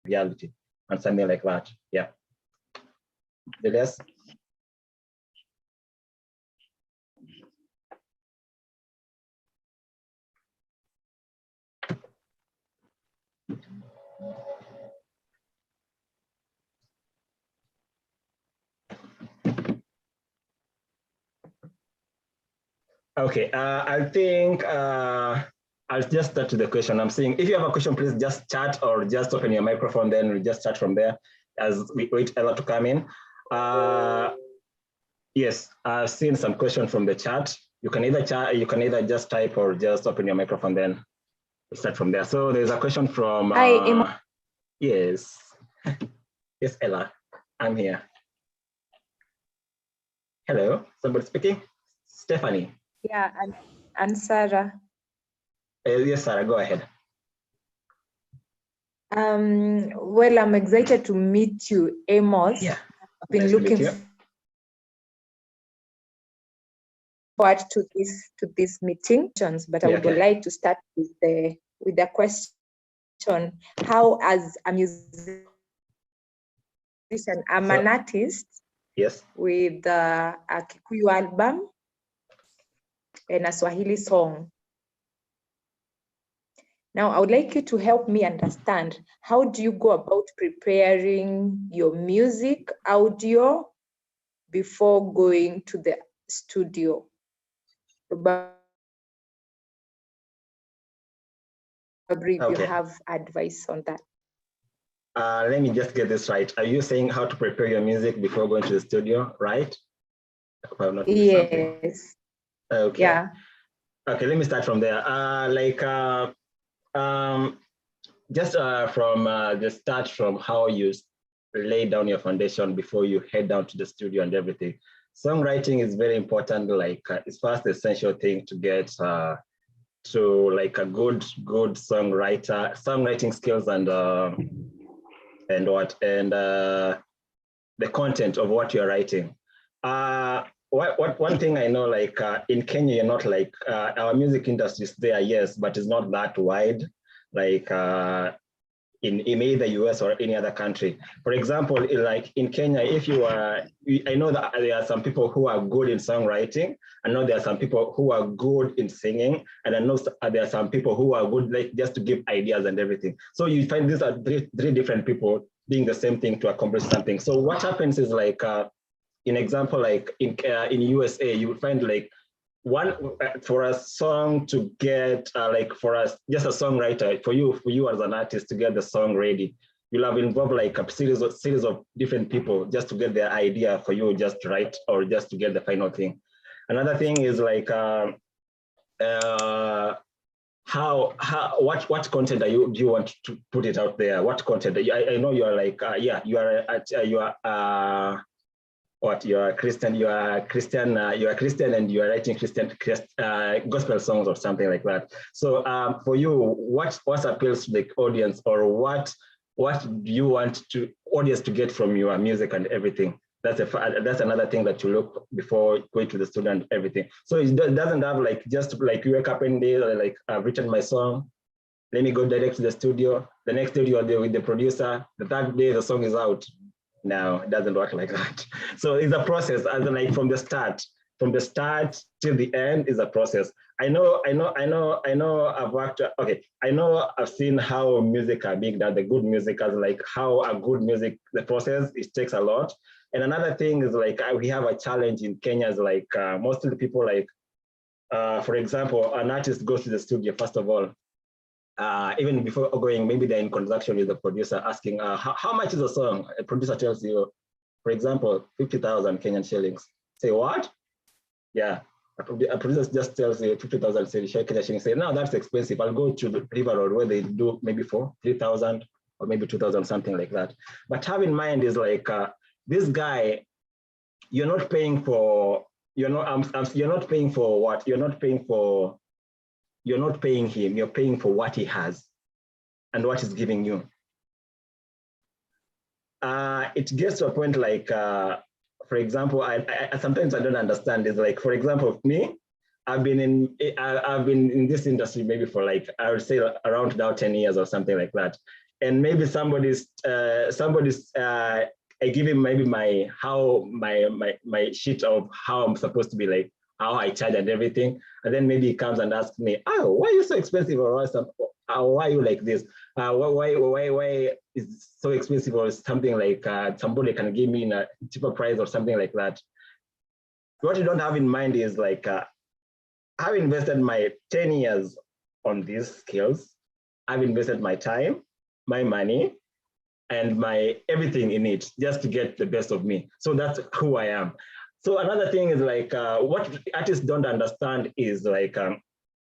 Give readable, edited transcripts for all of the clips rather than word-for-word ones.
reality and something like that. Yeah. Yes. Okay, I think I'll just start to the question. I'm saying if you have a question, please just chat or just open your microphone, then we'll just start from there as we wait Ellah to come in. Yes, I've seen some questions from the chat. You can either chat, you can either just type or just open your microphone, then we'll start from there. So there's a question from yes. Yes, Ellah, I'm here. Hello, somebody speaking? Stephanie. Yeah, and Sarah. Yes, Sarah, go ahead. Well, I'm excited to meet you, AMOS. Yeah, I've been nice looking forward to this meeting, but I would like to start with the question: how, as a musician, I'm an artist. Yes. With a Kikuyu album and a Swahili song. Now, I would like you to help me understand, how do you go about preparing your music audio before going to the studio? If you have advice on that. Let me just get this right. Are you saying how to prepare your music before going to the studio, right? Yes. Okay. Yeah. Okay, let me start from there. Just from the start from how you lay down your foundation before you head down to the studio and everything. Songwriting is very important. Like it's first essential thing to get to like a good songwriting skills and the content of what you're writing. One thing I know, like in Kenya, you're not like our music industry is there, yes, but it's not that wide, like in either US or any other country. For example, like in Kenya, if you are, I know that there are some people who are good in songwriting. I know there are some people who are good in singing, and I know there are some people who are good like just to give ideas and everything. So you find these are three different people doing the same thing to accomplish something. So what happens is like, in example, like in USA, you would find like for a song to get like for us, just a songwriter, for you as an artist to get the song ready, you'll have involved like a series of different people just to get their idea for you just to write or just to get the final thing. Another thing is like what content do you want to put it out there? What content? I know you are like you are what you are Christian, you are Christian and you are writing Christian gospel songs or something like that. So for you, what appeals to the audience, or what do you want to audience to get from your music and everything? That's another thing that you look before going to the studio and everything. So it doesn't have like just like you wake up one day like I've written my song, let me go direct to the studio. The next day you are there with the producer. The third day the song is out. No, it doesn't work like that. So it's a process, as in like from the start till the end is a process. I know I've worked, okay, I know I've seen how music are being done, the good music, as like how a good music, the process, it takes a lot. And another thing is like, we have a challenge in Kenya is like, most of the people like, for example, an artist goes to the studio, first of all, even before going, maybe they're in conversation with the producer asking, how much is a song? A producer tells you, for example, 50,000 Kenyan shillings. Say what? Yeah, a producer just tells you 50,000 Kenyan shillings. Say, no, that's expensive. I'll go to the River Road where they do maybe for 3,000 or maybe 2,000, something like that. But have in mind is like, this guy, you're not paying for, you're not paying for what? You're not paying him, you're paying for what he has and what he's giving you. It gets to a point like, for example, I sometimes I don't understand is like, for example, me, I've been in this industry maybe for like, I would say around now 10 years or something like that. and maybe I give him maybe my sheet of how I'm supposed to be, like how I charge and everything, and then maybe he comes and asks me, oh, why are you so expensive, or why are you like this? Why is it so expensive, or something like somebody can give me in a cheaper price or something like that. What you don't have in mind is like I've invested my 10 years on these skills. I've invested my time, my money, and my everything in it just to get the best of me. So that's who I am. So another thing is like what artists don't understand is like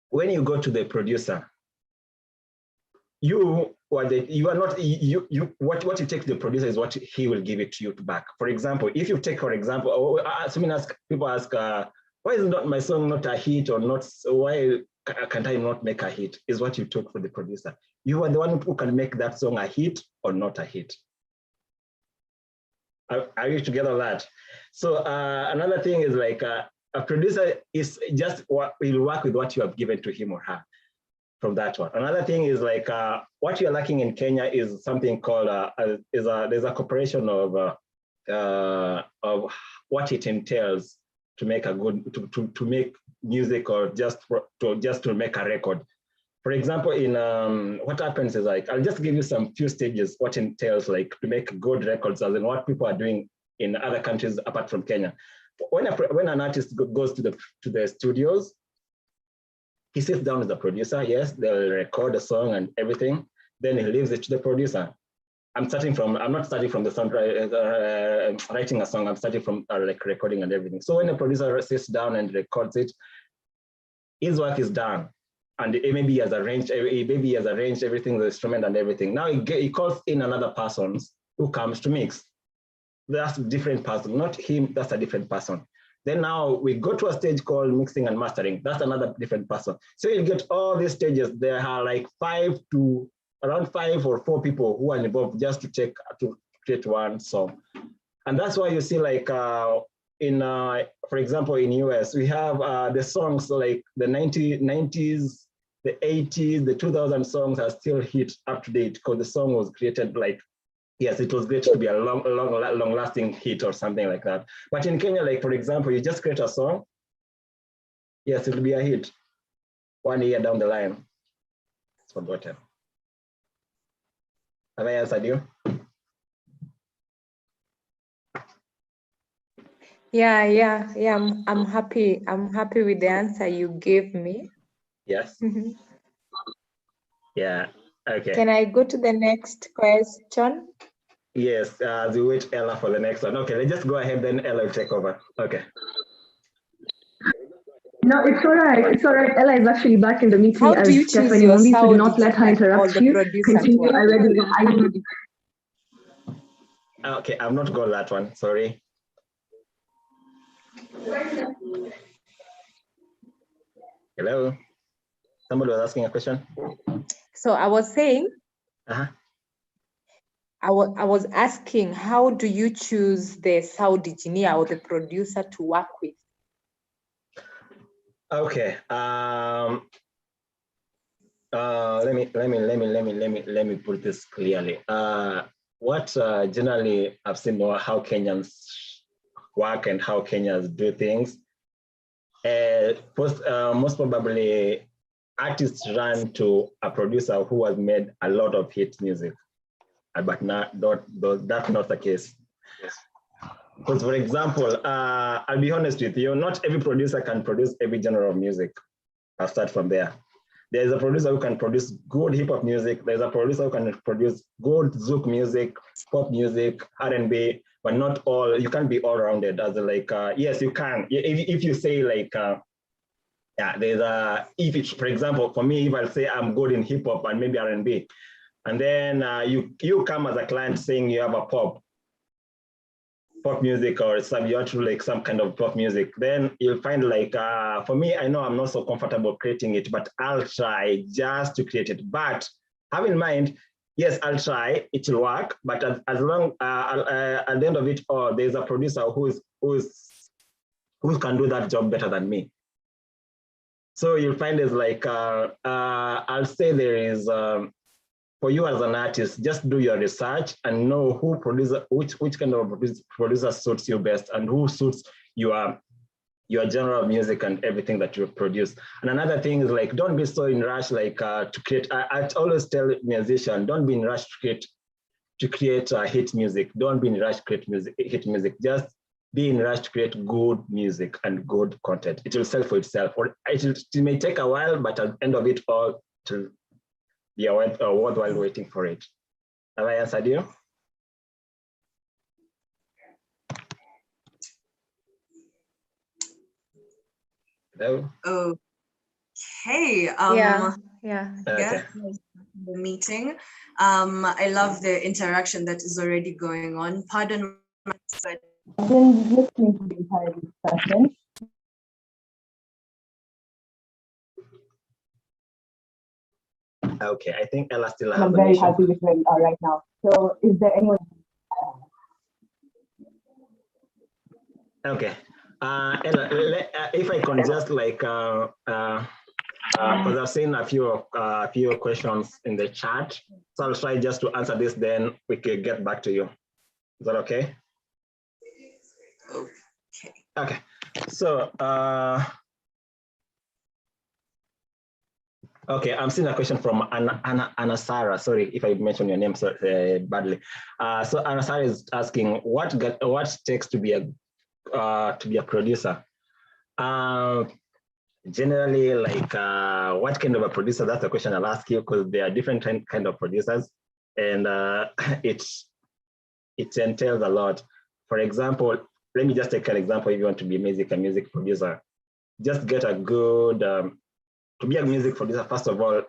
when you go to the producer, what you take to the producer is what he will give it to you back. For example, if you take, for example, people ask, why is not my song not a hit, or not? Why can't I not make a hit? Is what you took for the producer. You are the one who can make that song a hit or not a hit. Are you together on that? So another thing is like a producer is just will work with what you have given to him or her. From that one. Another thing is like what you're lacking in Kenya is something called there's a corporation of what it entails to make a good to make music, or just to make a record. For example, in what happens is like I'll just give you some few stages what entails like to make good records, as in what people are doing in other countries apart from Kenya. When an artist goes to the studios, he sits down as a producer. Yes, they'll record a song and everything. Then he leaves it to the producer. I'm not starting from the sound writing a song. I'm starting from like recording and everything. So when the producer sits down and records it, his work is done. And maybe he has arranged everything, the instrument and everything. Now he calls in another person who comes to mix. That's a different person, not him, that's a different person. Then now we go to a stage called mixing and mastering. That's another different person. So you get all these stages. There are like around 5 or 4 people who are involved just to create one song. And that's why you see like for example, in US, we have the songs like the 90s, the 80s, the 2000 songs are still hit up to date because the song was created like, yes, it was great to be a long-lasting hit or something like that. But in Kenya, like for example, you just create a song, yes, it'll be a hit. 1 year down the line, it's forgotten. Have I answered you? Yeah. I'm happy. I'm happy with the answer you gave me. Yes. Yeah. Okay. Can I go to the next question? Yes, as we wait Ella for the next one. Okay, let's just go ahead, then Ella will take over. Okay. No, it's all right. It's all right. Ella is actually back in the meeting. How do you choose your sound? So do not let her interrupt you. Continue. Okay, I've not got that one. Sorry. Hello. Somebody was asking a question. So I was saying. I was asking, how do you choose the sound engineer or the producer to work with? Okay. Let me put this clearly. What generally I've seen how Kenyans work and how Kenyans do things. Most probably, artists run to a producer who has made a lot of hit music. But that's not the case. Because, for example, I'll be honest with you, not every producer can produce every genre of music. I'll start from there. There's a producer who can produce good hip hop music. There's a producer who can produce good zouk music, pop music, R&B, but not all. You can't be all rounded. As like, yes, you can. If you say like, yeah, there's a. If it's, for example, for me, if I say I'm good in hip hop and maybe R&B, and then you come as a client saying you have a pop music or you want to like some kind of pop music, then you'll find like, for me, I know I'm not so comfortable creating it, but I'll try just to create it. But have in mind, yes, I'll try, it will work, but as long, at the end of it, there's a producer who can do that job better than me. So you'll find it's like, I'll say there is, for you as an artist, just do your research and know who producer, which kind of producer suits you best and who suits your general music and everything that you produce. And another thing is like, don't be so in rush, like to create, I always tell musicians, don't be in rush to create hit music. Don't be in rush to create hit music. Just be in rush to create good music and good content. It will sell for itself, or it may take a while, but at the end of it all, it will be worthwhile waiting for it. Have I answered you? Hello? Okay. Yeah. Okay. The meeting. I love the interaction that is already going on. Pardon my, but I've been listening to the entire discussion. Okay, I think Ella still has I'm very happy with where we are right now. So is there anyone? Okay. Ella, if I can just like, because I've seen a few questions in the chat, so I'll try just to answer this, then we can get back to you. Is that okay? okay. Okay. So, okay, I'm seeing a question from Anna Sarah. Sorry if I mentioned your name badly. So Anna Sarah is asking, what takes to be a producer? Generally, like what kind of a producer? That's the question I'll ask you, because there are different kind of producers, and it entails a lot. For example, let me just take an example. If you want to be a music producer, just get a good to be a music producer. First of all,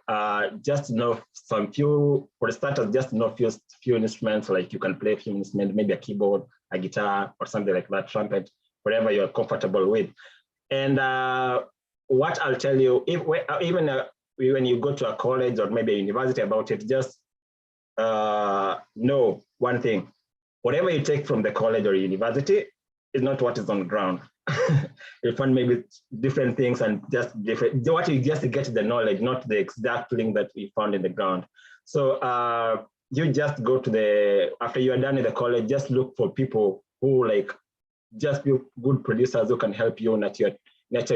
just know for the starters, just know few instruments, like you can play a few instruments, maybe a keyboard, a guitar, or something like that, trumpet, whatever you're comfortable with. And what I'll tell you, even when you go to a college or maybe a university about it, just know one thing: whatever you take from the college or university is not what is on the ground. You'll find maybe different things and just different, what you just get the knowledge, not the exact thing that we found in the ground. So you just go to after you are done in the college, just look for people who like just be good producers who can help you nurture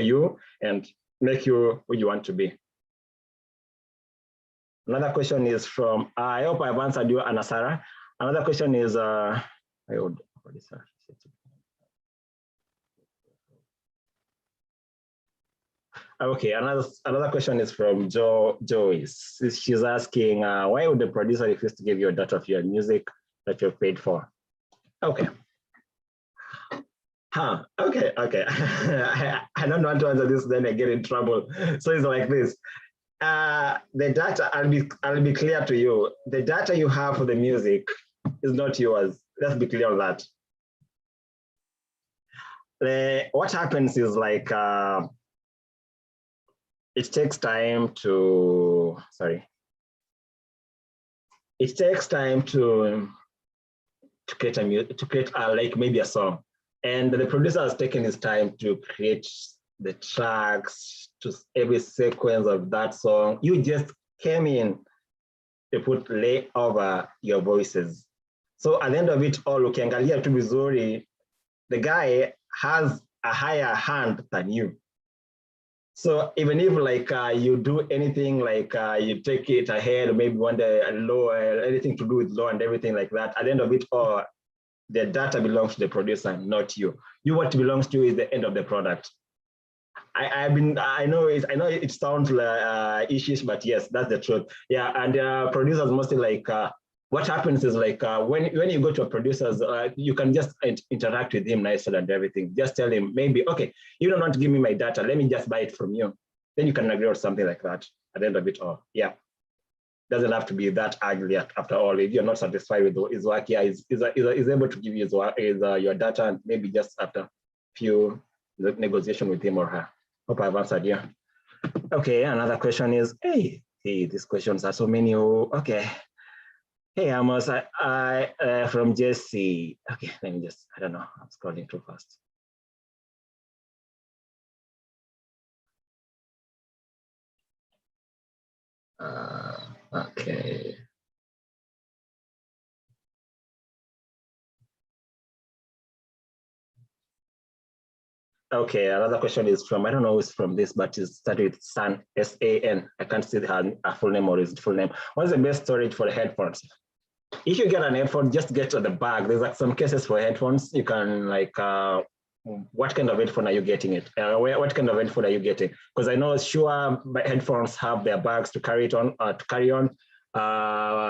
you and make you who you want to be. Another question is from, I hope I've answered you, Anna Sarah. Another question is, okay, another question is from Joyce. She's asking, why would the producer refuse to give you a data of your music that you've paid for? Okay. Okay. I don't want to answer this, then I get in trouble. So it's like this. The data, I'll be clear to you. The data you have for the music is not yours. Let's be clear on that. What happens is like, it takes time to create like maybe a song, and the producer has taken his time to create the tracks to every sequence of that song. You just came in to lay over your voices. So at the end of it all, ukiangalia tu vizuri, the guy has a higher hand than you. So even if like you do anything, like you take it ahead, or maybe one day low, anything to do with law and everything like that, at the end of it all, the data belongs to the producer, not you. What belongs to you is the end of the product. I know it sounds like issues, but yes, that's the truth. Yeah, and producers mostly like, what happens is like when you go to a producer's, you can just interact with him nicely and everything. Just tell him, maybe, okay, you don't want to give me my data, let me just buy it from you. Then you can agree on something like that at the end of it all. Yeah, doesn't have to be that ugly after all. If you're not satisfied with his work, yeah, he's able to give you your data, and maybe just after few negotiation with him or her. Hope I've answered you. Okay, another question is, hey, these questions are so many. Okay. Hey, AMOS, I from Jesse. Okay, let me just, I don't know, I'm scrolling too fast. Okay. Okay, another question is from, I don't know who's from this, but it's started with San, S-A-N. I can't see her full name or his full name. What's the best storage for headphones? If you get an headphone, just get to the bag. There's like some cases for headphones. You can like, what kind of headphone are you getting it? What kind of headphone are you getting? Because I know Shure headphones have their bags to carry it on,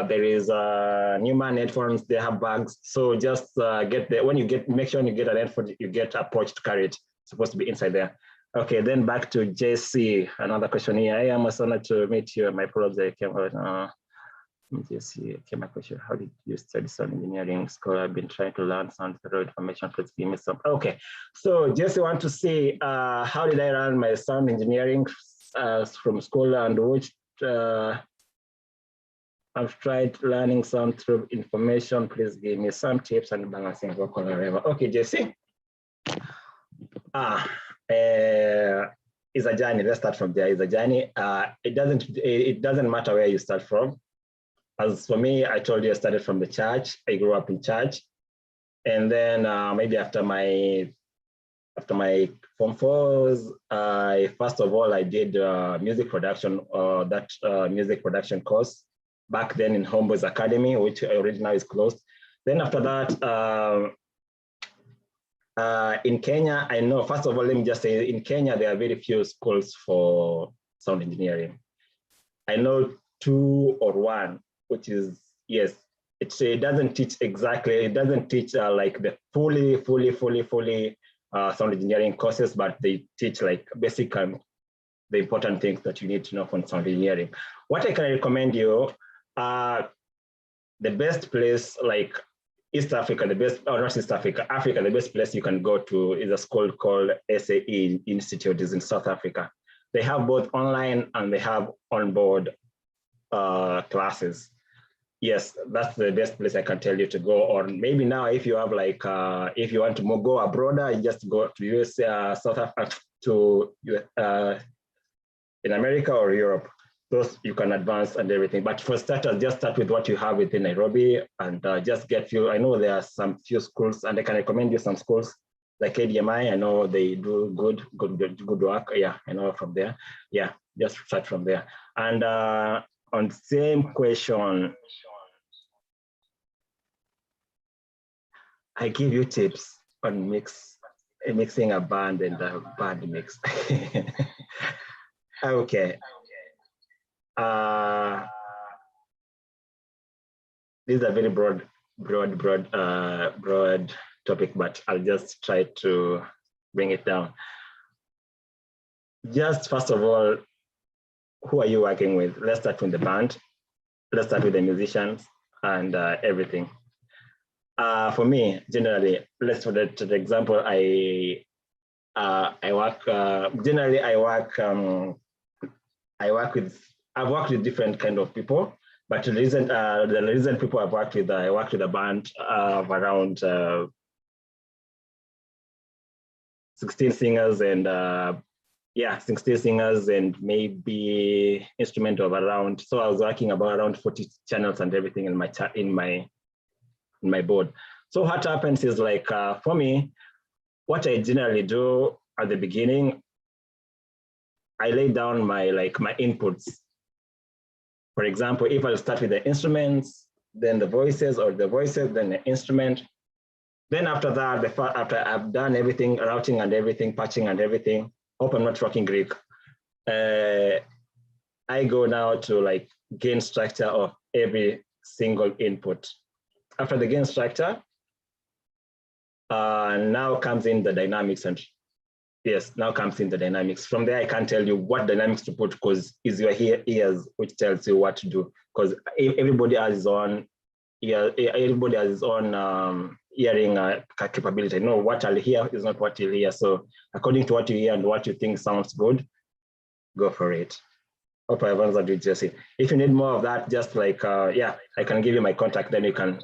there is Newman headphones, they have bags. So just get there. Make sure when you get an headphone, you get a pouch to carry it. It's supposed to be inside there. Okay, then back to JC. Another question here. I am honored to meet you. My project came out. JC, okay, my question. How did you study sound engineering school? I've been trying to learn sound through information. Please give me some. Okay, so JC want to see how did I learn my sound engineering from school and which I've tried learning sound through information. Please give me some tips and balancing vocal and whatever. Okay, Jesse. It's a journey. Let's start from there. It's a journey. It doesn't matter where you start from. As for me, I told you I started from the church. I grew up in church, and then maybe after my Form 4s, first of all I did music production. Music production course back then in Homeboys Academy, which already now is closed. Then after that, in Kenya, I know, first of all, let me just say, in Kenya, there are very few schools for sound engineering. I know 2 or 1, which is, yes, it doesn't teach exactly, it doesn't teach like the fully sound engineering courses, but they teach like basic the important things that you need to know from sound engineering. What I can recommend you, the best place, like East Africa, the best, or not East Africa, Africa, the best place you can go to is a school called SAE Institute, is in South Africa. They have both online and they have onboard classes. Yes, that's the best place I can tell you to go. Or maybe now, if you have like, if you want to go abroad, you just go to US, South Africa, to in America or Europe. Those you can advance and everything. But for starters, just start with what you have within Nairobi and just get few. I know there are some few schools, and I can recommend you some schools like ADMI. I know they do good work. Yeah, I know from there. Yeah, just start from there. And on same question, I give you tips on mixing a band and a band mix. Okay. This is a very broad topic, but I'll just try to bring it down. Just first of all, who are you working with? Let's start with the band. Let's start with the musicians and everything. For me, generally, let's for the example, I've worked with different kind of people, but the recent people I've worked with, I worked with a band of around 16 singers and 16 singers and maybe instrument of around. So I was working about around 40 channels and everything in my board. So what happens is like for me, what I generally do at the beginning, I lay down my inputs. For example, if I'll start with the instruments, then the voices, then the instrument. Then after that, after I've done everything, routing and everything, patching and everything, hope I'm not talking Greek. I go now to like gain structure of every single input. After the gain structure, now comes in the dynamics and yes, now comes in the dynamics. From there, I can't tell you what dynamics to put because it's your ears which tells you what to do. Because everybody has his own hearing capability. No, what I'll hear is not what you'll hear. So according to what you hear and what you think sounds good, go for it. Hope I've answered you, Jesse. If you need more of that, just like, I can give you my contact, then you can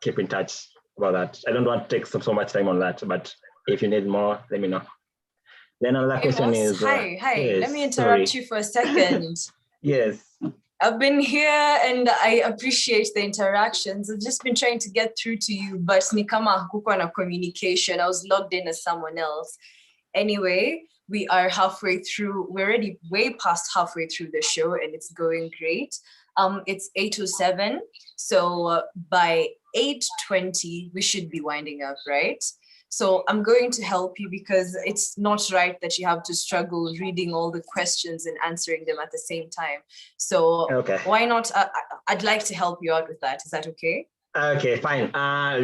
keep in touch about that. I don't want to take so much time on that, but if you need more, let me know. Then another question is... Hi, yes, let me interrupt you for a second. Yes. I've been here and I appreciate the interactions. I've just been trying to get through to you, but ni kama hakukuwa na communication. I was logged in as someone else. Anyway, we are halfway through. We're already way past halfway through the show, and it's going great. It's 8:07, so by 8:20 we should be winding up, right? So I'm going to help you because it's not right that you have to struggle reading all the questions and answering them at the same time. So why not? I'd like to help you out with that. Is that okay? Okay, fine.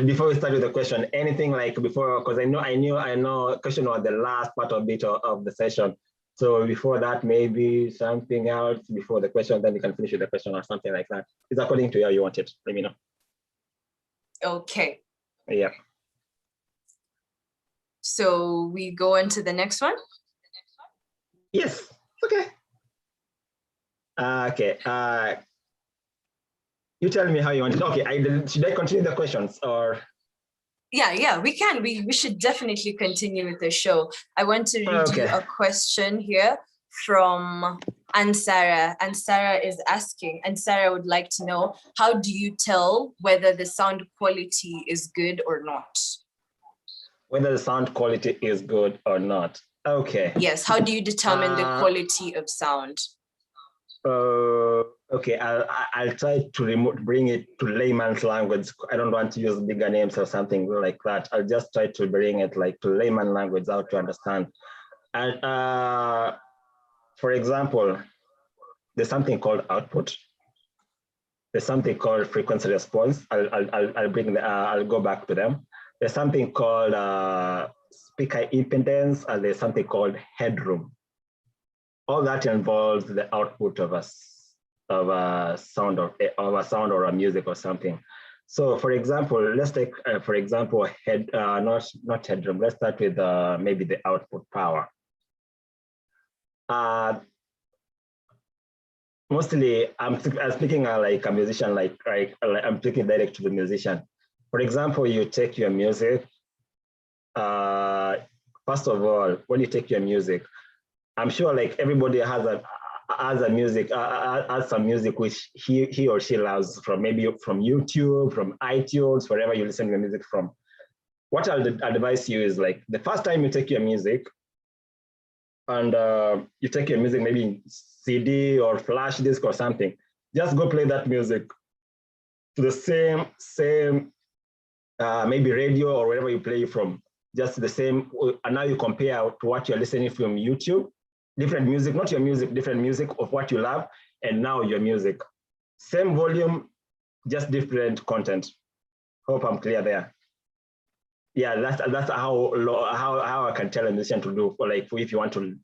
Before we start with the question, anything like before, because I know question was the last part of the session. So before that, maybe something else before the question, then you can finish with the question or something like that. It's according to how you want it. Let me know. Okay. Yeah. So we go into the next one? Yes, okay. Okay, you tell me how you want it. Okay, should I continue the questions or? Yeah, we can. We should definitely continue with the show. I want to read you a question here from Ansara. Ansara is asking, Ansara would like to know, how do you tell whether the sound quality is good or not? Whether the sound quality is good or not. Okay. Yes, how do you determine the quality of sound? Okay, I'll try to bring it to layman's language. I don't want to use bigger names or something like that. I'll just try to bring it like to layman language, how to understand. And for example, there's something called output. There's something called frequency response. I'll go back to them. There's something called speaker impedance, and there's something called headroom. All that involves the output of a sound or a music or something. So, for example, let's take for example not headroom. Let's start with maybe the output power. Mostly, I'm speaking like a musician, like I'm speaking direct to the musician. For example, you take your music. First of all, when you take your music, I'm sure like everybody has some music which he or she loves from maybe from YouTube, from iTunes, wherever you listen to your music from. What I'll advise you is like the first time you take your music and you take your music maybe in CD or flash disk or something, just go play that music to the same maybe radio or wherever you play from, just the same. And now you compare to what you're listening from YouTube, different music, not your music, different music of what you love, and now your music. Same volume, just different content. Hope I'm clear there. Yeah, that's how I can tell a musician to do, for like if you want to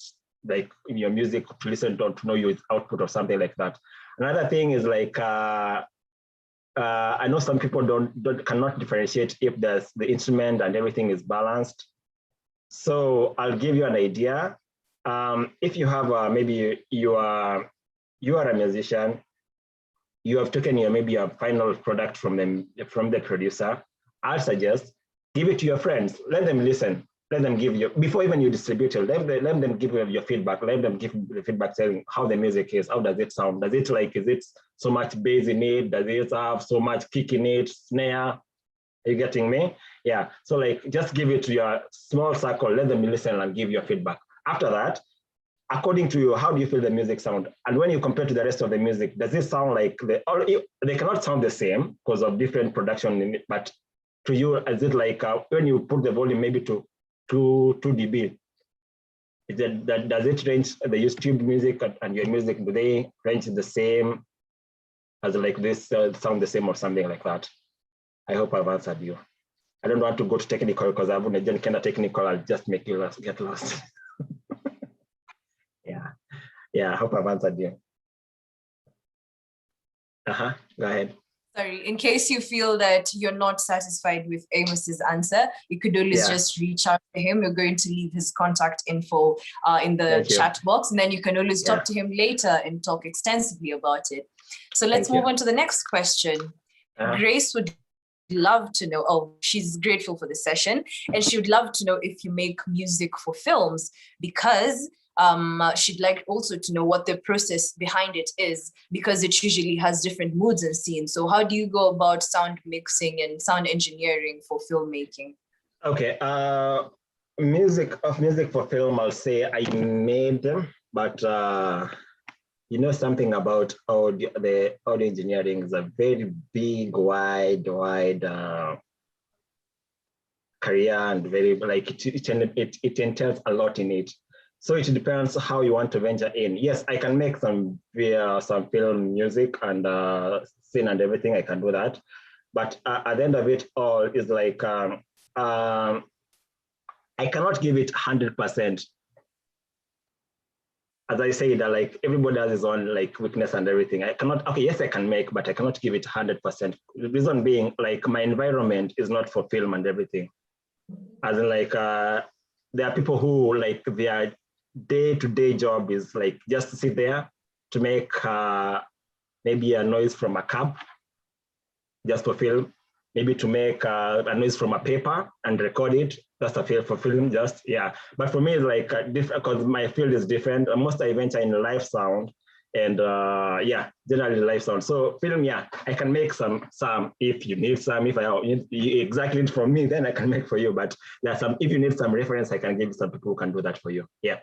like in your music to listen to know your output or something like that. Another thing is like I know some people cannot differentiate if the instrument and everything is balanced. So I'll give you an idea. If you have maybe you are a musician, you have taken maybe a final product from the producer. I'll suggest give it to your friends. Let them listen. Let them give you, before even you distribute it, let them give you your feedback. Let them give the feedback saying how the music is, how does it sound? Does it like, is it so much bass in it? Does it have so much kick in it, snare? Are you getting me? Yeah, so like just give it to your small circle, let them listen and give your feedback. After that, according to you, how do you feel the music sound? And when you compare to the rest of the music, does it sound like, they cannot sound the same because of different production in it, but to you, is it like when you put the volume maybe to 2 dB, does it range the YouTube music and your music, do they range the same as like this sound the same or something like that? I hope I've answered you. I don't want to go to technical because I wouldn't get kind of technical, I'll just make you get lost. Yeah, I hope I've answered you. Go ahead. Sorry, in case you feel that you're not satisfied with Amos's answer, you could always just reach out to him. We're going to leave his contact info in the chat box, and then you can always talk to him later and talk extensively about it. So let's move on to the next question. Grace would love to know, she's grateful for the session, and she would love to know if you make music for films, because she'd like also to know what the process behind it is, because it usually has different moods and scenes. So how do you go about sound mixing and sound engineering for filmmaking? Okay, music for film, I'll say I made them, but you know something about audio, the audio engineering is a very big, wide career, and very like it entails a lot in it. So it depends how you want to venture in. Yes, I can make some film music and scene and everything. I can do that, but at the end of it all is like I cannot give it 100%. As I said, like everybody has his own like weakness and everything. I cannot. Okay, yes, I can make, but I cannot give it 100%. The reason being, like my environment is not for film and everything. As in, like there are people who like their day-to-day job is like just to sit there to make maybe a noise from a cab, just for film. Maybe to make a noise from a paper and record it. That's a field for film, just, yeah. But for me, it's like different, because my field is different. Most I venture in live sound, and yeah, generally live sound. So film, yeah, I can make some if you need some. If I need exactly from me, then I can make for you. But there's some, if you need some reference, I can give you some people who can do that for you. Yeah.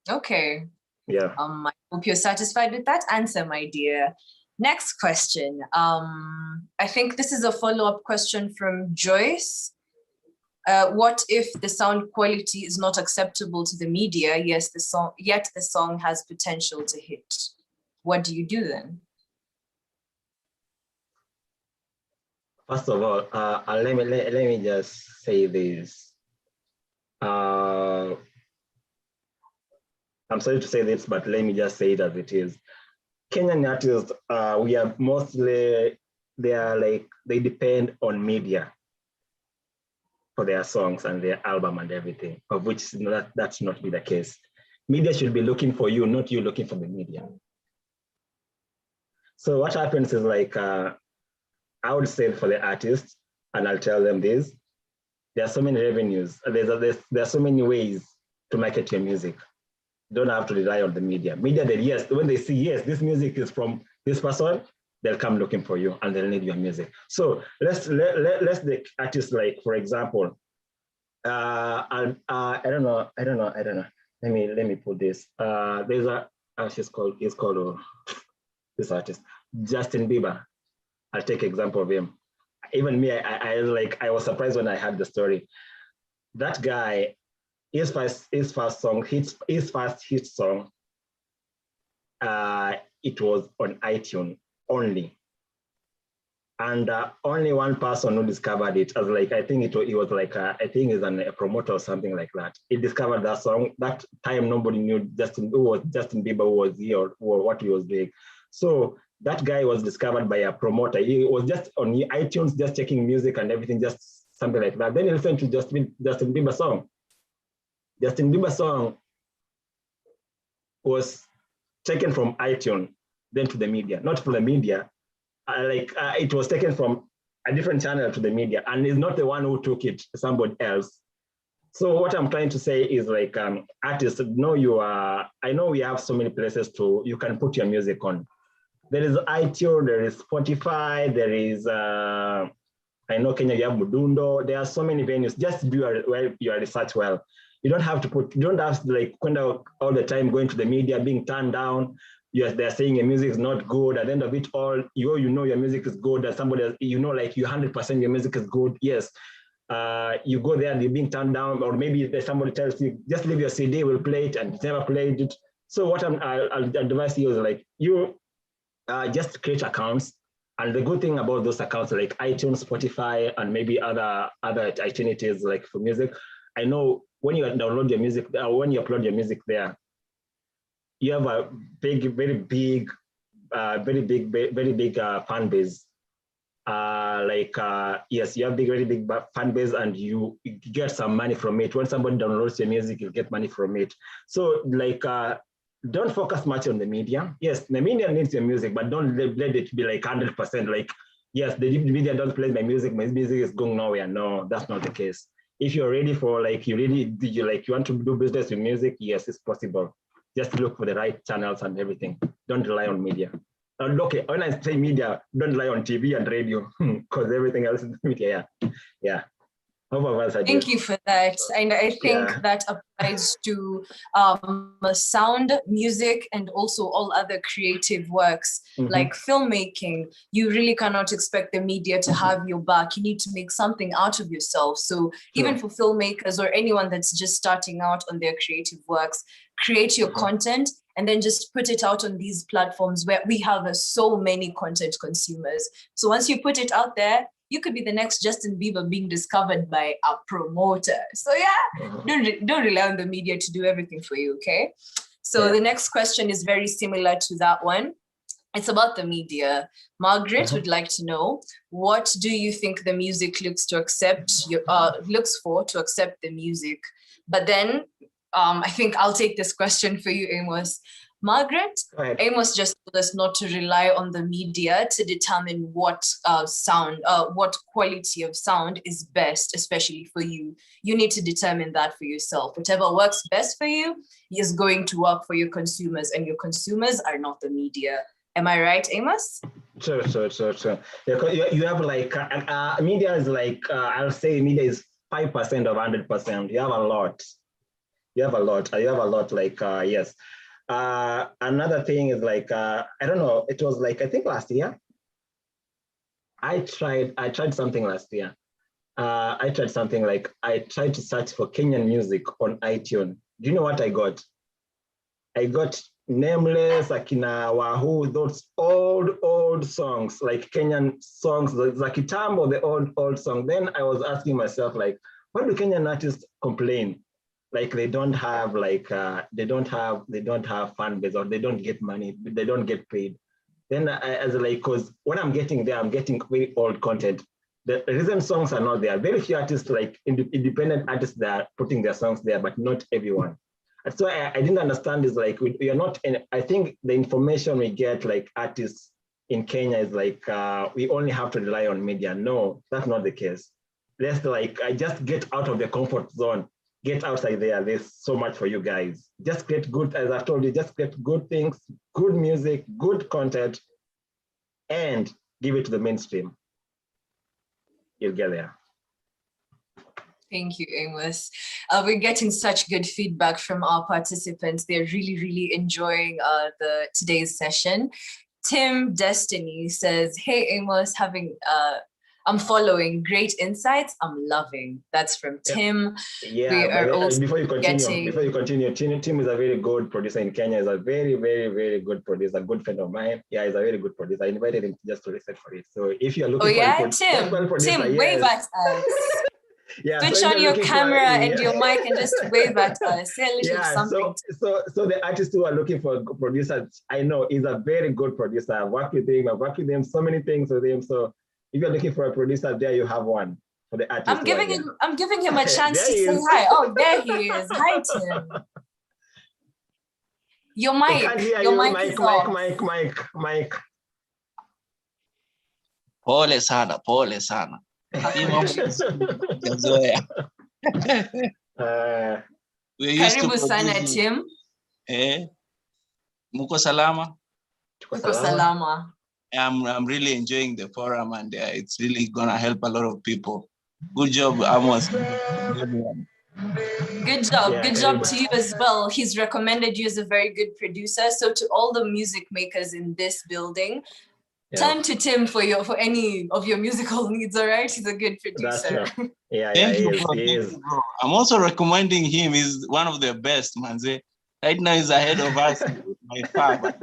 Okay. Yeah. I hope you're satisfied with that answer, my dear. Next question. I think this is a follow-up question from Joyce. What if the sound quality is not acceptable to the media, yet the song has potential to hit? What do you do then? First of all, let me just say this. I'm sorry to say this, but let me just say it as it is. Kenyan artists, we are mostly, they depend on media for their songs and their album and everything, of which that should not be the case. Media should be looking for you, not you looking for the media. So what happens is like, I would say for the artists, and I'll tell them this, there are so many revenues, there are so many ways to market your music. You don't have to rely on the media. Media, that yes, when they see, yes, this music is from this person, they'll come looking for you and they'll need your music. So let's the artists, like, for example, I don't know. Let me put this. There's he's called this artist, Justin Bieber. I'll take example of him. Even me, I was surprised when I heard the story. That guy, his first hit song, it was on iTunes only, and only one person who discovered it. As like, I think he was like I think he's a promoter or something like that. He discovered that song. That time nobody knew Justin Bieber, who was he or what he was doing. So that guy was discovered by a promoter. He was just on iTunes, just checking music and everything, just something like that. Then he listened to Justin Bieber song. Justin Bieber song was taken from iTunes, then to the media, not from the media. It was taken from a different channel to the media, and it's not the one who took it, somebody else. So what I'm trying to say is like, artists, I know we have so many places you can put your music on. There is iTunes, there is Spotify, there is, I know Kenya, you have Mudundo. There are so many venues. Just do your research well. You don't have to like spend out all the time going to the media, being turned down. Yes, they're saying your music is not good. At the end of it all, you know your music is good. As somebody else, like you 100% your music is good. Yes, you go there and you're being turned down, or maybe somebody tells you just leave your CD, we'll play it, and never played it. So what I'll advise you is like, you just create accounts. And the good thing about those accounts, like iTunes, Spotify, and maybe other alternatives like for music, I know when you download your music, when you upload your music there, you have a very big fan base. Yes, you have very big fan base, and you get some money from it. When somebody downloads your music, you get money from it. So like, don't focus much on the media. Yes, the media needs your music, but don't let it be like 100%. Like, yes, the media don't play my music is going nowhere. No, that's not the case. If you're ready for like, you want to do business with music, yes, it's possible. Just look for the right channels and everything. Don't rely on media. And okay, when I say media, don't rely on TV and radio, because everything else is media. Yeah. Thank you for that. And I think that applies to sound, music, and also all other creative works like filmmaking. You really cannot expect the media to have your back. You need to make something out of yourself. So even for filmmakers or anyone that's just starting out on their creative works, create your content and then just put it out on these platforms where we have so many content consumers. So once you put it out there, you could be the next Justin Bieber being discovered by a promoter. So don't rely on the media to do everything for you, okay? So the next question is very similar to that one. It's about the media. Margaret would like to know, what do you think the music looks for to accept the music? But then I think I'll take this question for you, Amos. Margaret, Amos just told us not to rely on the media to determine what what quality of sound is best, especially for you. You need to determine that for yourself. Whatever works best for you is going to work for your consumers, and your consumers are not the media. Am I right, Amos? Sure. You have like, media is like, I'll say media is 5% of 100%. You have a lot. Like, yes. Another thing is like, I don't know, it was like, I think last year, I tried something last year. I tried to search for Kenyan music on iTunes. Do you know what I got? I got Nameless, Akina Wahoo, those old songs, like Kenyan songs, the Kitambo, the old song. Then I was asking myself, like, why do Kenyan artists complain? Like they don't have they don't have fan base, or they don't get money, they don't get paid. Then because when I'm getting there, I'm getting very old content. The recent songs are not there. Very few artists, like independent artists, that are putting their songs there, but not everyone. That's why I didn't understand is like we are not. I think the information we get like artists in Kenya is like we only have to rely on media. No, that's not the case. Let's I just get out of the comfort zone. Get outside there. There's so much for you guys. Just get good, as I told you, just get good things, good music, good content, and give it to the mainstream. You'll get there. Thank you, Amos. We're getting such good feedback from our participants. They're really enjoying today's session. Tim Destiny says, "Hey, Amos, I'm following great insights. I'm loving." That's from Tim. Yeah, before you continue, Tim is a very good producer in Kenya. He's a very good producer, a good friend of mine. Yeah, he's a very good producer. I invited him just to research for it. So if you're looking Tim, wave at us. Switch on your camera and your mic and just wave at us. Say a little something. So the artists who are looking for producers, I know he's a very good producer. I've worked with him, so many things with him. So if you're looking for a producer, there you have one for the artist. I'm giving him a chance to say hi. Oh, there he is. Hi, Tim. Your mic. Mic. Pole sana. Karibu sana, Tim. Muko salama? Muko salama. I'm really enjoying the forum, and it's really gonna help a lot of people. Good job, Amos. Good job to you as well. He's recommended you as a very good producer. So to all the music makers in this building, turn to Tim for any of your musical needs. All right, he's a good producer. Thank you, he is. I'm also recommending him. He's one of the best, manze. Right now he's ahead of us by far.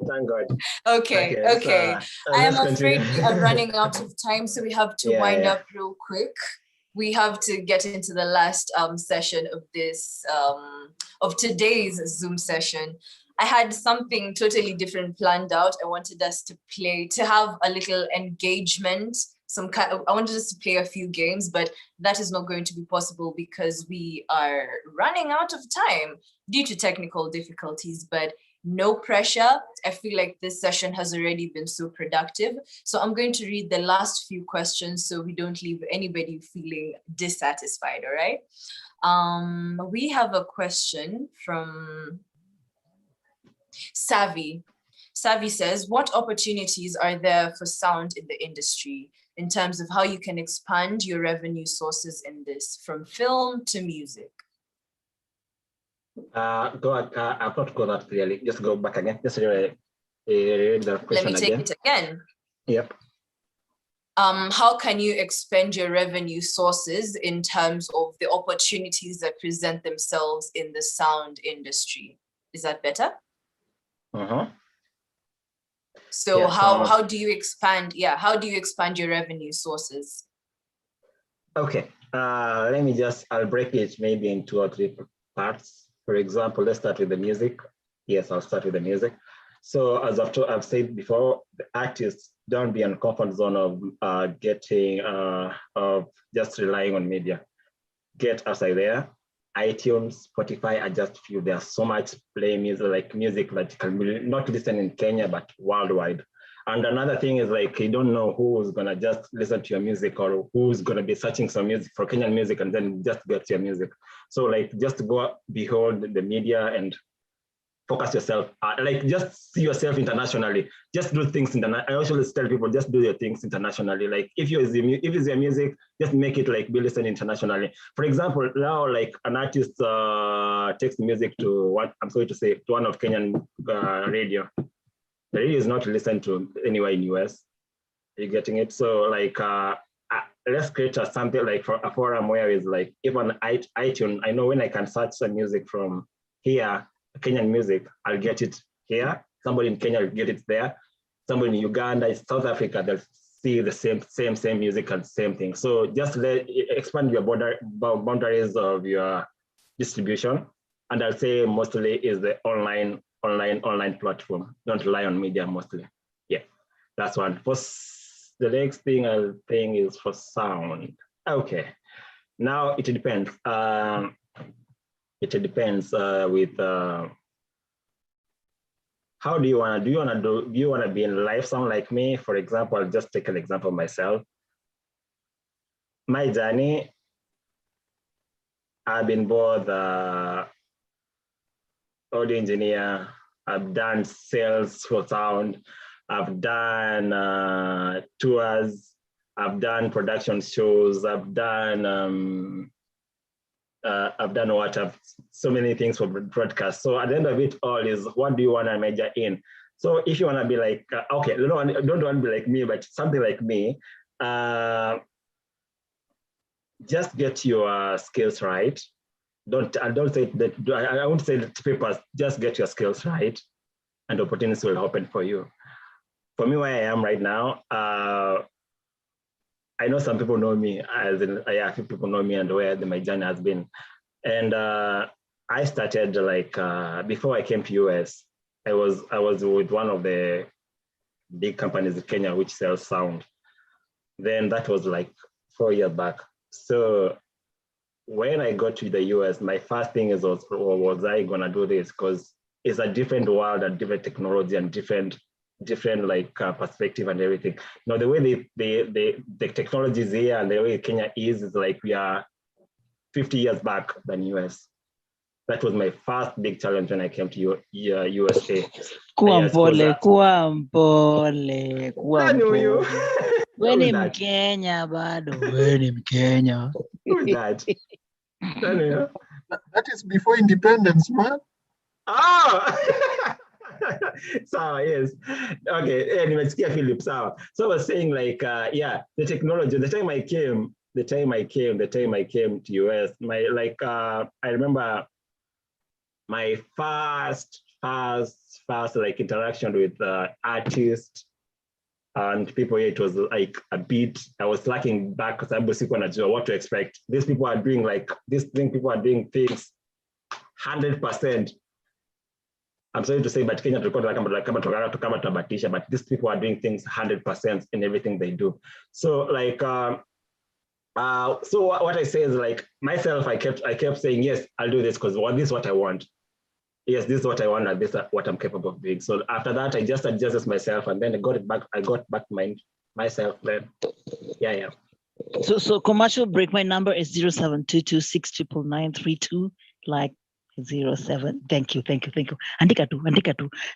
Thank God. Okay. I am afraid we are running out of time, so we have to wind up real quick. We have to get into the last session of this of today's Zoom session. I had something totally different planned out. I wanted us to have a little engagement. I wanted us to play a few games, but that is not going to be possible because we are running out of time due to technical difficulties. But no pressure. I feel like this session has already been so productive. So I'm going to read the last few questions so we don't leave anybody feeling dissatisfied, all right? We have a question from Savvy. Savi says, what opportunities are there for sound in the industry in terms of how you can expand your revenue sources in this, from film to music? I've not got that clearly. Just go back again. Just read the question again. Let me take it again. Yep. How can you expand your revenue sources in terms of the opportunities that present themselves in the sound industry? Is that better? So yeah, how do you expand? Yeah, how do you expand your revenue sources? Okay, I'll break it maybe in 2 or 3 parts. For example, let's start with the music. Yes, I'll start with the music. So as I've said before, the artists don't be in a comfort zone of just relying on media. Get outside there. iTunes, Spotify are just few. There's so much play music that you can not listen in Kenya, but worldwide. And another thing is you don't know who's gonna just listen to your music or who's gonna be searching some music for Kenyan music and then just get to your music. So just go behold the media and focus yourself. Just see yourself internationally. Just do things internationally. I always tell people, just do your things internationally. If it's your music, just make it be listened internationally. For example, now an artist takes music to one of Kenyan radio. The radio is not listened to anywhere in US. Are you getting it? So let's create something for a forum where it's if on iTunes, I know when I can search some music from here, Kenyan music, I'll get it here. Somebody in Kenya will get it there. Somebody in Uganda, South Africa, they'll see the same music and same thing. So just expand your boundaries of your distribution. And I'll say mostly is the online platform. Don't rely on media mostly. Yeah, that's one. For the next thing I'll think is for sound. Okay, now it depends. It depends with how do you want to do you want to be in live sound like me? For example, I'll just take an example of myself. My journey, I've been both audio engineer, I've done sales for sound, I've done tours, I've done production shows, I've done so many things for broadcast. So at the end of it all is, what do you want to major in? So if you want to be okay, don't want to be like me, but something like me, just get your skills right. Don't say that, I won't say that papers, just get your skills right and opportunities will open for you. For me, where I am right now, I know some people know me, as in, a few people know me and where my journey has been. And I started before I came to US, I was with one of the big companies in Kenya which sells sound. Then that was 4 years back. So when I got to the US, my first thing was I gonna do this? Because it's a different world and different technology and different perspective and everything. The way the technology is here and the way Kenya is we are 50 years back than US. That was my first big challenge when I came to USA. Kuwa mpole. Wewe ni Mkenya bado. Wewe ni Mkenya. Who is that? That is before independence, man. Oh! So yes, okay. Anyway, Philip. So I was saying the technology. The time I came to US, I remember my first interaction with artists and people. It was a bit. I was lacking back because I was what to expect. These people are doing People are doing things 100%. I'm sorry to say, but Kenya but these people are doing things 100% in everything they do. So so what I say is myself, I kept saying, yes, I'll do this because this is what I want. Yes, this is what I want and this is what I'm capable of doing. So after that, I just adjusted myself and then I got back myself then. Yeah. So commercial break, my number is 0722699932. 07. Thank you. Andika tu.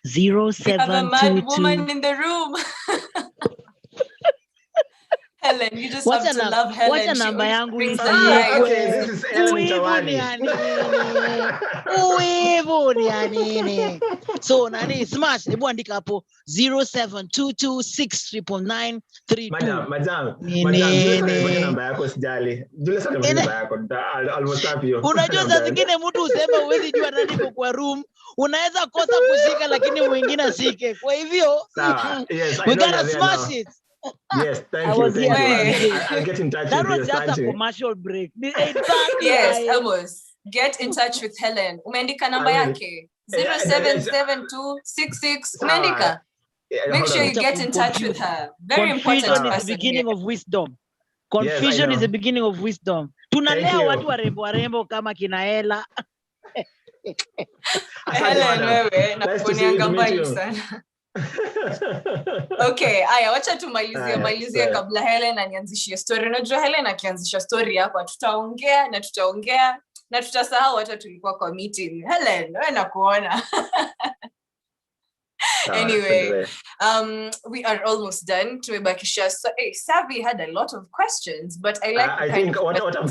0722. We have a mad woman in the room. Helen, you just have to love Helen. Wacha namba yangu okay, this is Ellen Tawani. Uivu ni ya nini? So nani smash hebu andika hapo 0722699932. Madam, Julius namba yako sijali. Julius namba yako. I'll WhatsApp you. Unajua saa zingine mtu usema huwezi jua nani kwa room, unaweza kosa kushika lakini mwingine asike. Kwa hivyo, yes, we gotta smash it. Yes, thank you. I'll get in touch that with you. That was just a commercial break. Exactly. Yes, AMOS. Get in touch with Helen. Umeandika namba yake 077266. Umeandika. Make sure you get in touch with her. Very important. Confusion is the beginning of wisdom. Confusion is the beginning of wisdom. Tunalea watu warembo kama kina Ellah. Helen, wewe nakuponianga mbali sana. Okay, aya wacha tumalizie kabla Helen anianzishie story. Unajua Helen akianzisha story hapa tutaongea na tutasahau hata tulikuwa kwa meeting. Helen, wewe nakuona. Anyway, we are almost done. Tumebakisha. So, Savi had a lot of questions, but I like. I think what I'm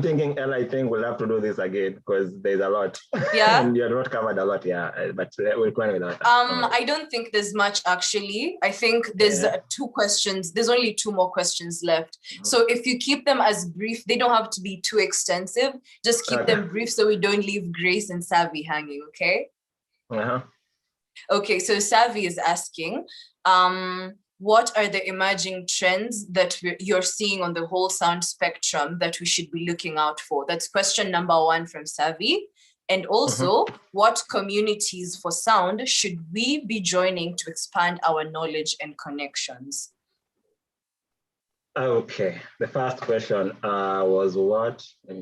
thinking, Ellah, I think we'll have to do this again because there's a lot. Yeah, and you're not covered a lot. Yeah, but we'll go with that. I don't think there's much actually. I think there's 2 questions. There's only 2 more questions left. So if you keep them as brief, they don't have to be too extensive. Just keep them brief so we don't leave Grace and Savi hanging. Okay. Okay, so Savi is asking, what are the emerging trends that you're seeing on the whole sound spectrum that we should be looking out for? That's question number 1 from Savi. And also, what communities for sound should we be joining to expand our knowledge and connections? Okay, the first question was what? Let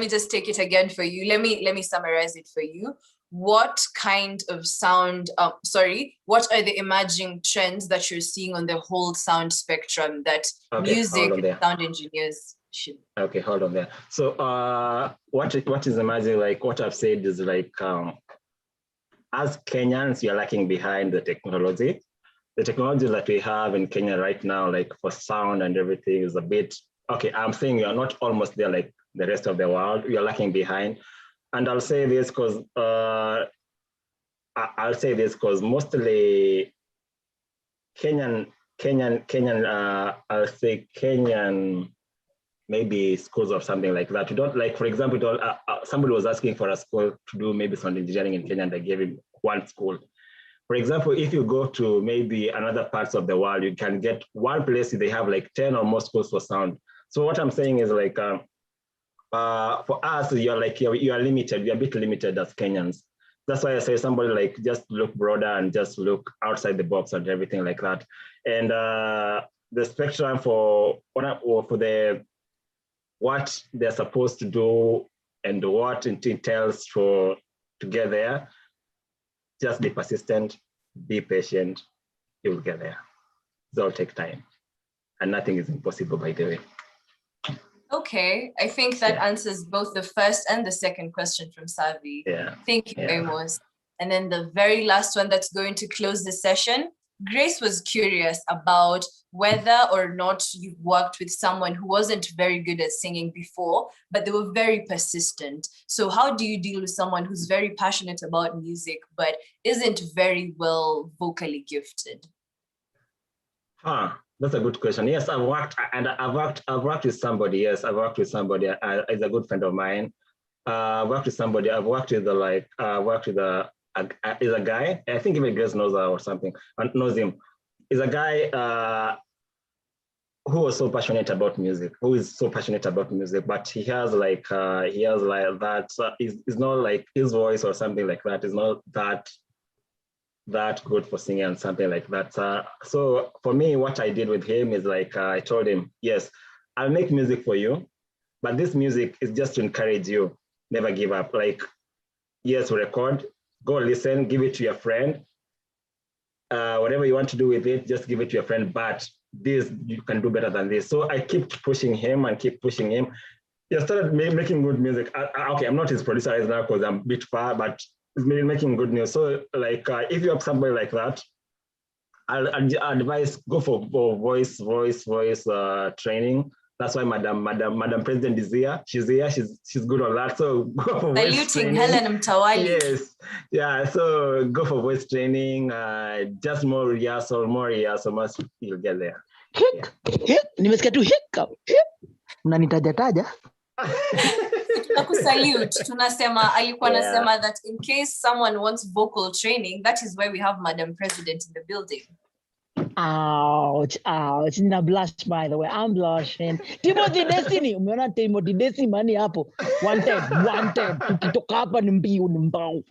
me just take it again for you. Let me summarize it for you. What kind of sound, what are the emerging trends that you're seeing on the whole sound spectrum that music and sound engineers should? Okay, hold on there. So what is emerging, like what I've said is like, as Kenyans, we are lacking behind the technology. The technology that we have in Kenya right now, like for sound and everything is a bit, okay, I'm saying we are not almost there like the rest of the world. We are lacking behind. And I'll say this because mostly Kenyan, I'll say Kenyan, maybe schools or something like that. You don't like, for example, somebody was asking for a school to do maybe sound engineering in Kenya and they gave him 1 school. For example, if you go to maybe another parts of the world, you can get 1 place, they have like 10 or more schools for sound. So what I'm saying is like, for us, you are limited. We are a bit limited as Kenyans. That's why I say somebody like just look broader and just look outside the box and everything like that. And the spectrum for what they're supposed to do and what it entails to get there. Just be persistent, be patient. You will get there. It'll take time, and nothing is impossible, by the way. Okay, I think that answers both the first and the second question from Savi. Yeah. Thank you, Amos. And then the very last one that's going to close the session, Grace was curious about whether or not you've worked with someone who wasn't very good at singing before, but they were very persistent. So how do you deal with someone who's very passionate about music, but isn't very well vocally gifted? That's a good question. Yes, I've worked with somebody. Yes, I've worked with somebody. Is a good friend of mine. I've worked with somebody. I've worked with is a guy. I think even Grace knows her or something. Knows him. Is a guy who was so passionate about music. Who is so passionate about music, but he has like that. It's not like his voice or something like that. Is not that good for singing and something like that. So for me, what I did with him is like, I told him, yes, I'll make music for you, but this music is just to encourage you. Never give up. Like, yes, record, go listen, give it to your friend. Whatever you want to do with it, just give it to your friend, but this, you can do better than this. So I keep pushing him and keep pushing him. started making good music. Okay, I'm not his producer right now because I'm a bit far, but he's been making good music. So like, if you have somebody like that, I'll advise go for voice training. That's why Madam President is here. She's here. She's good on that. So go for voice training. Helen Mtawali. Yes. Yeah. So go for voice training. Just more rehearsal, most you'll get there. Nimesikia tu hiccup. Unanitaja. Tunasema alikuwa anasema that in case someone wants vocal training, that is why we have Madam President in the building. Ouch. Nina blush, by the way. I'm blushing. Timothy Destiny. Umeona Timothy Destiny mani hapo. One time. Tukitoka hapa ni mbao.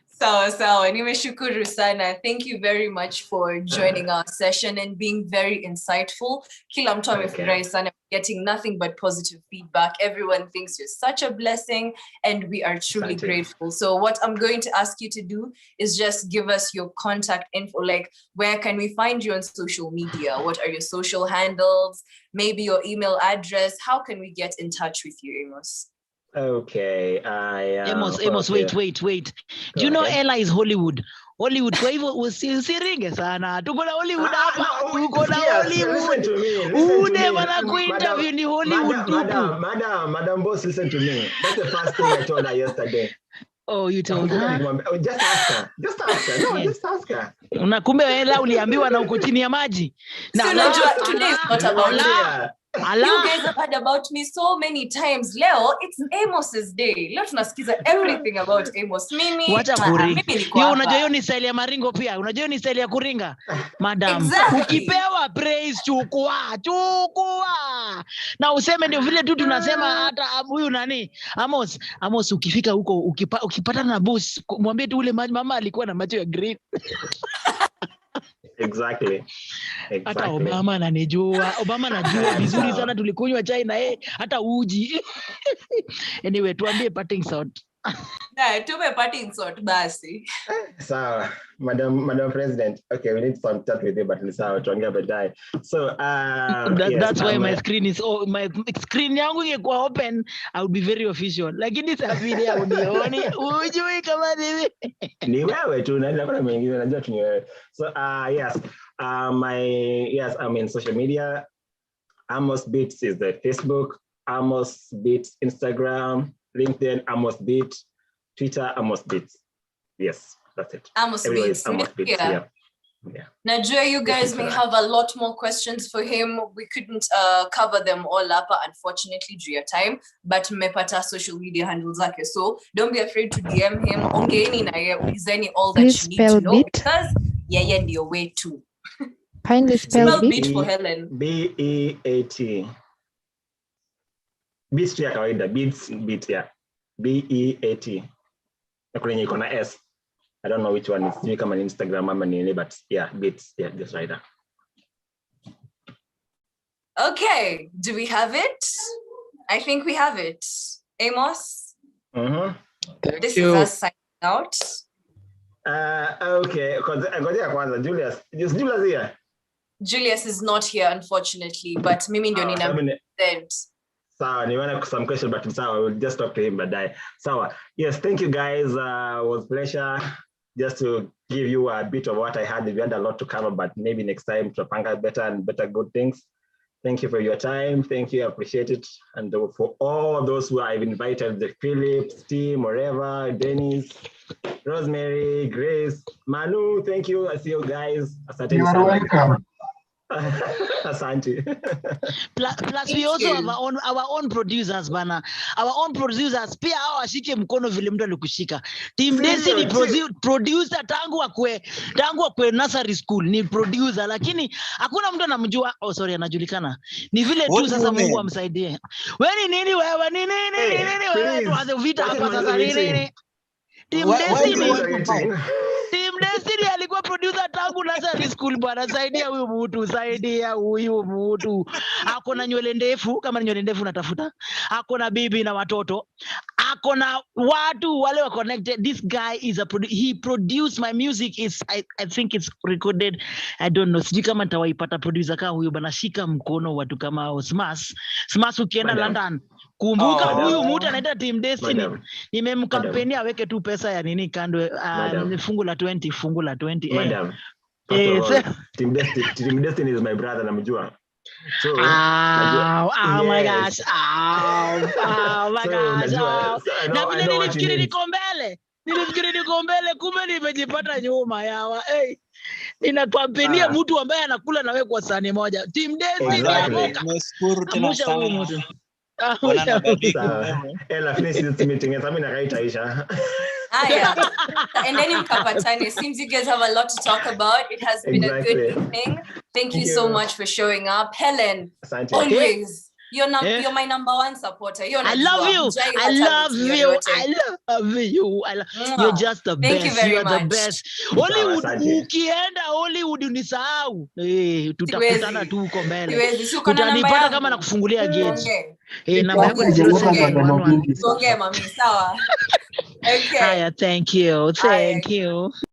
Sawa. Nimeshukuru sana. Thank you very much for joining our session and being very insightful. Kila mtu amefurahi sana, getting nothing but positive feedback. Everyone thinks you're such a blessing and we are truly grateful. So what I'm going to ask you to do is just give us your contact info, like where can we find you on social media? What are your social handles? Maybe your email address. How can we get in touch with you, Amos? Okay, Amos, wait. Do you know Ellah is Hollywood? Kwa hivyo usiringe sana. Tuko na Hollywood hapa. Listen to me. Ude wanakuinterview ni Hollywood tupu. Madam boss, listen to me. That's the first thing I told her yesterday. Oh, you told her? Just ask her. Just ask her. Unakumbe Ellah uliambiwa na uko chini ya maji. Today is not about you. You guys have heard about me so many times. Leo, it's Amos's day. Leo tunasikiza everything about Amos. Mimi Yo, unajua hiyo ni style ya maringo pia. Unajua hiyo ni style ya kuringa. Madam, exactly. Ukipewa praise chukua. Na useme ndio vile tu tunasema hata huyu nani? Amos ukifika huko ukipata na boss, mwambie tu ule mama alikuwa na macho ya green. Exactly. Hata Obama anajua vizuri sana, tulikunywa chai na yeye hata uji. Anyway, tuambie parting shot. Tume parting shot basi. Sawa, Madam President. Okay, we need some chat with you, but sawa tuongea baadaye. So that's why my screen yangu ingekuwa open, I would be very official. Lakini sasa video unioni, ujui kama nini. Ni wewe tu na kuna mwingine najua tu ni wewe. So yes, I'm in social media. Amos Beats is the Facebook, Amos Beats Instagram, LinkedIn, Amos Beats, Twitter, Amos Beats. Yes, that's it. Amos Beats. Yeah. Najua, you guys may have a lot more questions for him. We couldn't cover them all up, unfortunately, due to time. But mmepata social media handles zake. So don't be afraid to DM him. Ongeeni na yeye, ulizeni all that you need to know. Because yeye ndio way too. Kindly spell beat for Helen. B-E-A-T. Beats ya kawaida. Beats ya. B-E-A-T. Na kwenye iko na S. I don't know which one is. You come on Instagram, but yeah, Beats. Yeah, just right there. Okay. Do we have it? I think we have it. Amos? Thank you. Is us signing out. Okay. Julius. Is Julius here? Julius is not here, unfortunately, but mimi ndio nina present. Sawa, niwana some question, but sawa, we'll just talk to him baadaye. Sawa. Yes, thank you guys. It was a pleasure just to give you a bit of what I had. We had a lot to cover, but maybe next time to panga better good things. Thank you for your time. Thank you. I appreciate it. And for all those who I've invited, the Phillips team, wherever, Dennis, Rosemary, Grace, Manu, thank you. I see you guys. You are welcome. Asante. Plus we also have our own producers bana. Our own producers pia hao ashike mkono vile mtu alikushika. Team Destiny producer tangu akwe nursery school ni producer, lakini hakuna mtu anamjua. Oh sorry, anajulikana. Ni vile tu sasa Mungu amsaidie. Wewe ni nini wewe? Ni nini wewe? Tuanze vita hapa sasa nini? Team Destiny alikuwa producer tangu yangu nursery school bwana, saidia huyu mtu. Ako na nywele ndefu, kama nywele ndefu natafuta. Ako na bibi na watoto. Ako na watu wale wa connected. This guy is he produced my music. I think it's recorded. I don't know. Sijui kama nitawaipata producer kama huyo bana, shika mkono watu kama hao. Smash ukienda London. Kumbuka huyu mtu anaita Team Destiny. Nimemkampeni aweke tu pesa ya nini kando, fungu la 20. Madam. Team Destiny is my brother, namjua. So, oh my gosh. Na vile nilifikiri niko mbele, kumbe nimejipata nyuma yawa. Ninakwambia mtu ambaye anakula nawe kwa sahani moja. Team Destiny Nimeshukuru tena sana. Ellah, finish this meeting. And then in Kapatane, seems you guys have a lot to talk about. It has been a good evening. Thank you so much for showing up. Helen, always. You're my number one supporter. I love you. You're just the best. Thank you very much. The best. Hollywood, ukienda Hollywood unisahau. Tutakutana tu huko mbele. Utanipata kama nakufungulia gate. Namba yako ni 0711. Songe mami, sawa. Okay. Thank you.